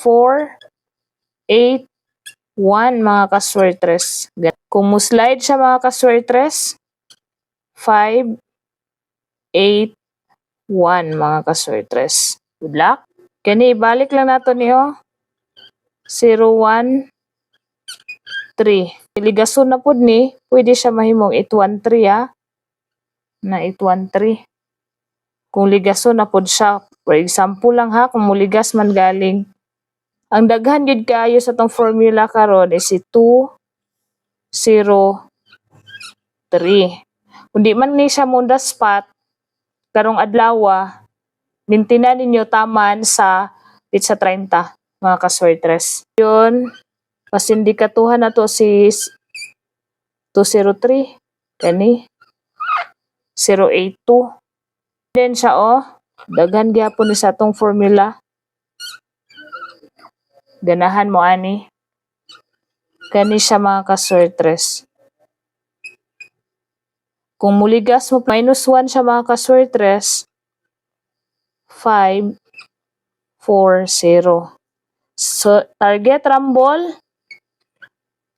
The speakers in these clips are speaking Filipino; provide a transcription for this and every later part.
4, 8, 1 mga kaswertres. Kung mo slide siya mga kaswertres, 5, 8, 1 mga kaswertres. Good luck. Kani ibalik lang nato niyo. 0, 1, 3. Ligason na pud ni, pwede siya mahimong 813 ha. Na 813. Kung ligason na pud siya, for example lang ha, kung muligas man galing. Ang daghan gid kaayo sa tong formula karon is si 2, 0, 3. Kung di man ni siya mo the spot, karong adlaw, mintinan ninyo taman sa pizza 30, mga kaswertres. Yun, pasindikatuhan na to si 203, kani, 082. Then siya daghan gyapon ni sa tong formula. Ganahan mo ani. Kani siya mga kaswertres. Kung muligas mo, -1 siya mga kaswertres, 5, 4, 0. So, target rumble,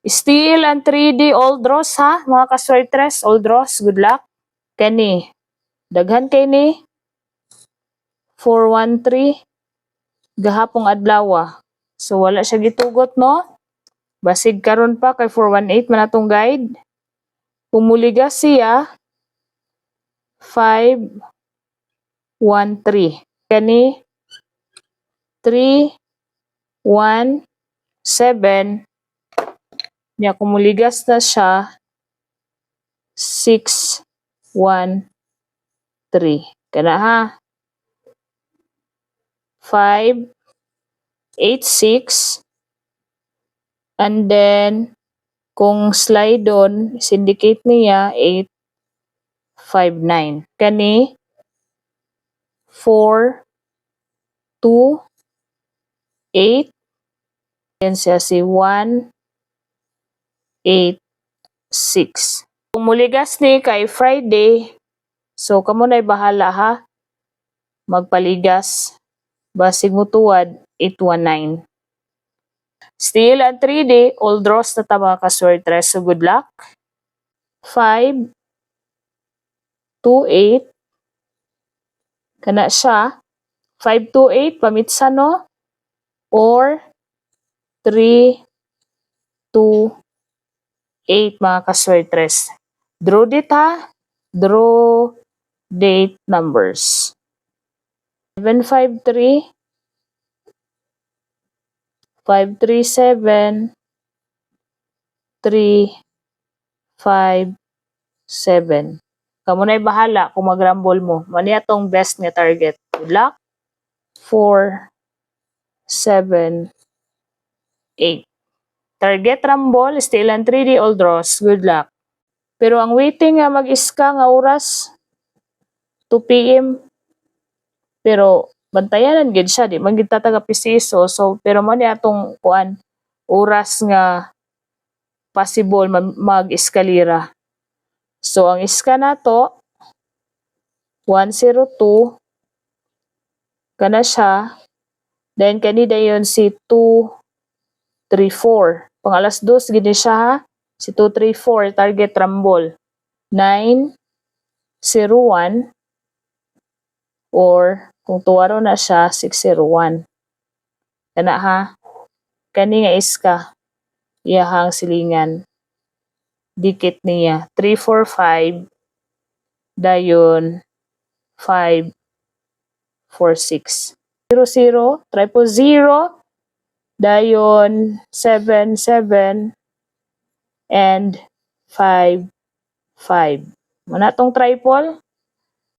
still and 3D all draws ha, mga kaswertres, all draws, good luck. Kani, daghan kay ni, 413, gahapong adlaw. So, wala siya gitugot no? Basig karon pa kay 418 man atong guide. Kung muligas siya, 5, 1, 3. Kani, 3, 1, 7. Niya kung muligas na siya, 6, 1, 3. Kana ha. 5, 8, 6. And then, kung slide on, syndicate niya, 8, 5, 9. Kani, 4, 2, 8. Yan siya si 1, 8, 6. Kung muligas ni kay Friday, so kamo na'y bahala ha. Magpaligas. Basig mo tuwad, 819. Still at 3D, all draws na ta mga kaswertres. So good luck. 5, 2, 8. Kana siya. 5, 2, 8, pamitsa no? Or 3, 2, 8 mga kaswertres. Draw date ha. Draw date numbers. 753, 537, 3, 5, 7. Kamu na'y bahala kung mag-rumble mo. Mani atong best nga target. Good luck. 4, 7, 8. Target rumble, still and 3D all draws. Good luck. Pero ang waiting nga mag-iska nga oras, 2 PM. Pero bantayanan gid siya, di man gid tataga pisiso. So pero man ni atong kuan oras nga possible mag-eskalera. So ang iska nato 102 kana siya. Then kani dayon si 234. Pang alas 2 gid siya ha. Si 234 target rumble. 901 or kung tuwaro na siya 601. Kana ha. Kani nga iska iyahang silingan. Dikit niya 345 dayon 546. 00 000 dayon 77 and 55. Muna tong triple.